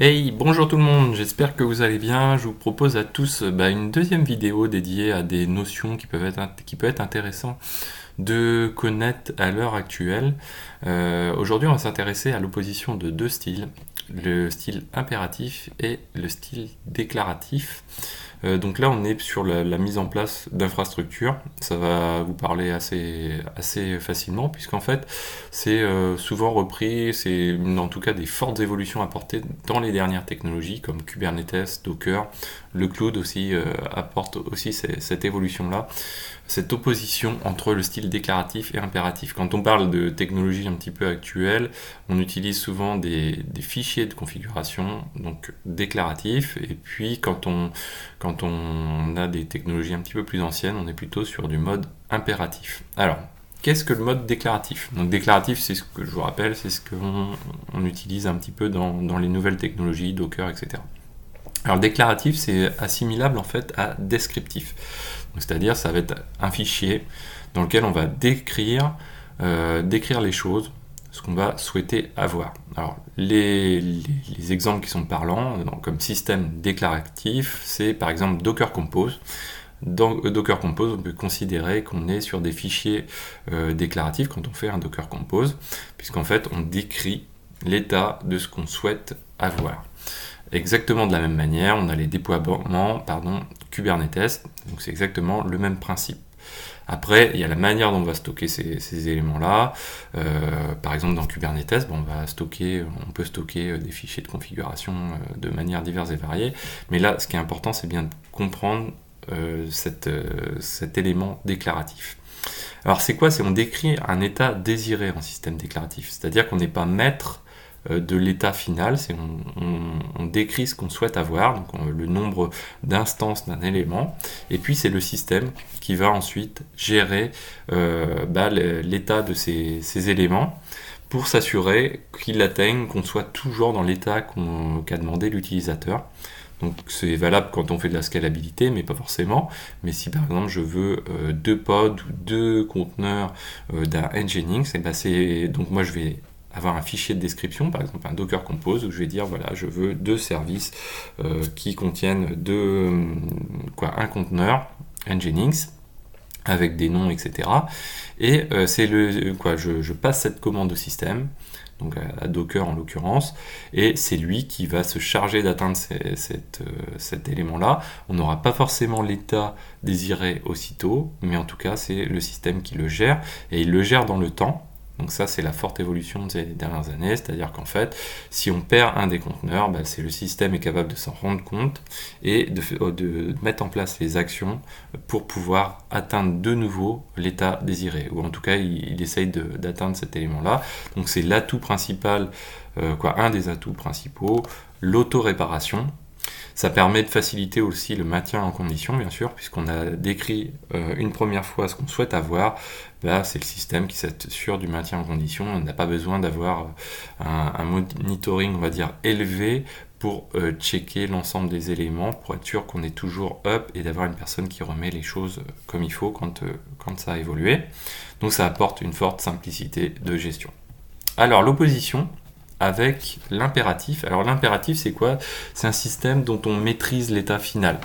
Hey, bonjour tout le monde, j'espère que vous allez bien. Je vous propose à tous une deuxième vidéo dédiée à des notions qui peuvent être intéressantes de connaître à l'heure actuelle. Aujourd'hui, on va s'intéresser à l'opposition de deux styles, le style impératif et le style déclaratif. Donc là, on est sur la mise en place d'infrastructures. Ça va vous parler assez facilement, puisqu'en fait, c'est souvent repris, c'est en tout cas des fortes évolutions apportées dans les dernières technologies, comme Kubernetes, Docker. Le cloud aussi apporte aussi cette évolution-là, cette opposition entre le style déclaratif et impératif. Quand on parle de technologies un petit peu actuelles, on utilise souvent des fichiers de configuration, donc déclaratifs, et puis quand on a des technologies un petit peu plus anciennes, on est plutôt sur du mode impératif. Alors, qu'est-ce que le mode déclaratif? Donc déclaratif, c'est ce que je vous rappelle, c'est ce qu'on utilise un petit peu dans les nouvelles technologies, Docker, etc. Alors déclaratif, c'est assimilable en fait à descriptif. C'est-à-dire, ça va être un fichier dans lequel on va décrire les choses, ce qu'on va souhaiter avoir. Alors, les exemples qui sont parlants, comme système déclaratif, c'est par exemple Docker Compose. Dans Docker Compose, on peut considérer qu'on est sur des fichiers déclaratifs quand on fait un Docker Compose, puisqu'en fait, on décrit l'état de ce qu'on souhaite avoir. Exactement de la même manière, on a les déploiements Kubernetes, donc c'est exactement le même principe. Après, il y a la manière dont on va stocker ces éléments-là. Par exemple, dans Kubernetes, on peut stocker des fichiers de configuration de manière diverse et variée. Mais là, ce qui est important, c'est bien de comprendre cet élément déclaratif. Alors, c'est quoi? C'est on décrit un état désiré en système déclaratif. C'est-à-dire qu'on n'est pas maître de l'état final, c'est on décrit ce qu'on souhaite avoir, donc le nombre d'instances d'un élément, et puis c'est le système qui va ensuite gérer l'état de ces éléments pour s'assurer qu'il atteigne, qu'on soit toujours dans l'état qu'a demandé l'utilisateur. Donc c'est valable quand on fait de la scalabilité, mais pas forcément. Mais si par exemple je veux deux pods ou deux conteneurs d'un Nginx, donc moi je vais avoir un fichier de description, par exemple un Docker Compose, où je vais dire voilà, je veux deux services qui contiennent un conteneur Nginx avec des noms, etc. Et je passe cette commande au système, donc à Docker en l'occurrence, et c'est lui qui va se charger d'atteindre cet élément-là. On n'aura pas forcément l'état désiré aussitôt, mais en tout cas c'est le système qui le gère, et il le gère dans le temps. Donc ça, c'est la forte évolution des dernières années, c'est-à-dire qu'en fait, si on perd un des conteneurs, c'est le système est capable de s'en rendre compte et de mettre en place les actions pour pouvoir atteindre de nouveau l'état désiré, ou en tout cas, il essaye d'atteindre cet élément-là. Donc c'est l'atout principal, un des atouts principaux, l'auto-réparation. Ça permet de faciliter aussi le maintien en condition, bien sûr, puisqu'on a décrit une première fois ce qu'on souhaite avoir. Là, c'est le système qui s'assure du maintien en condition. On n'a pas besoin d'avoir un monitoring, on va dire, élevé pour checker l'ensemble des éléments, pour être sûr qu'on est toujours up et d'avoir une personne qui remet les choses comme il faut quand ça a évolué. Donc ça apporte une forte simplicité de gestion. Alors l'opposition avec l'impératif. Alors l'impératif, c'est quoi? C'est un système dont on maîtrise l'état final.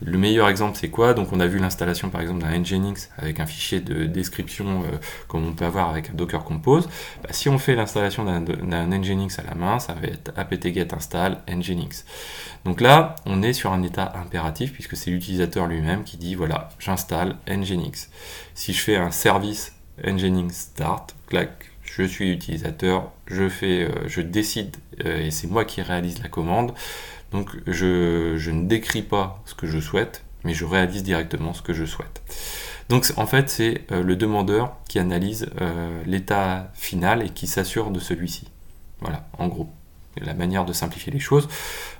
Le meilleur exemple, c'est quoi? Donc on a vu l'installation par exemple d'un Nginx avec un fichier de description comme on peut avoir avec un Docker Compose. Si on fait l'installation d'un Nginx à la main, ça va être apt-get install Nginx. Donc là, on est sur un état impératif puisque c'est l'utilisateur lui-même qui dit voilà, j'installe Nginx. Si je fais un service Nginx start, clac, je suis utilisateur, je décide et c'est moi qui réalise la commande. Donc je ne décris pas ce que je souhaite, mais je réalise directement ce que je souhaite. Donc en fait, c'est le demandeur qui analyse l'état final et qui s'assure de celui-ci. Voilà, en gros. La manière de simplifier les choses.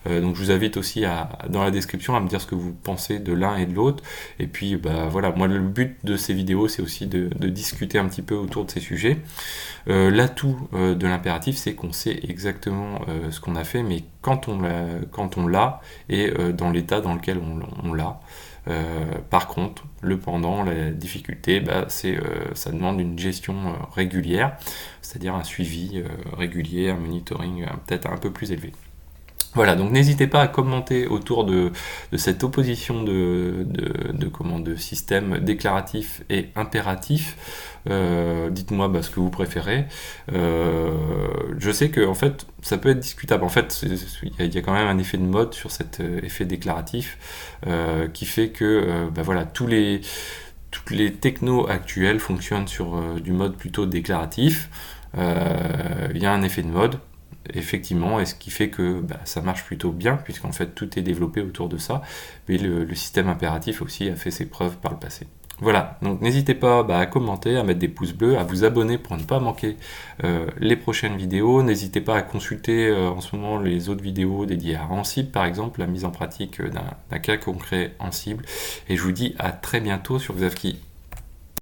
Donc je vous invite aussi dans la description à me dire ce que vous pensez de l'un et de l'autre. Et puis voilà, moi le but de ces vidéos c'est aussi de discuter un petit peu autour de ces sujets. L'atout de l'impératif c'est qu'on sait exactement ce qu'on a fait, mais quand on l'a et dans l'état dans lequel on l'a. Par contre, le pendant, la difficulté, ça demande une gestion régulière, c'est-à-dire un suivi régulier, un monitoring peut-être un peu plus élevé. Voilà, donc n'hésitez pas à commenter autour de cette opposition de système déclaratif et impératif. Dites-moi ce que vous préférez. Je sais que en fait, ça peut être discutable. En fait, il y a quand même un effet de mode sur cet effet déclaratif qui fait que voilà, toutes les technos actuels fonctionnent sur du mode plutôt déclaratif. Il y a un effet de mode, effectivement, et ce qui fait que ça marche plutôt bien, puisqu'en fait tout est développé autour de ça, mais le système impératif aussi a fait ses preuves par le passé. Voilà, donc n'hésitez pas à commenter, à mettre des pouces bleus, à vous abonner pour ne pas manquer les prochaines vidéos. N'hésitez pas à consulter en ce moment les autres vidéos dédiées à Ansible, par exemple, la mise en pratique d'un cas concret Ansible. Et je vous dis à très bientôt sur Xavki.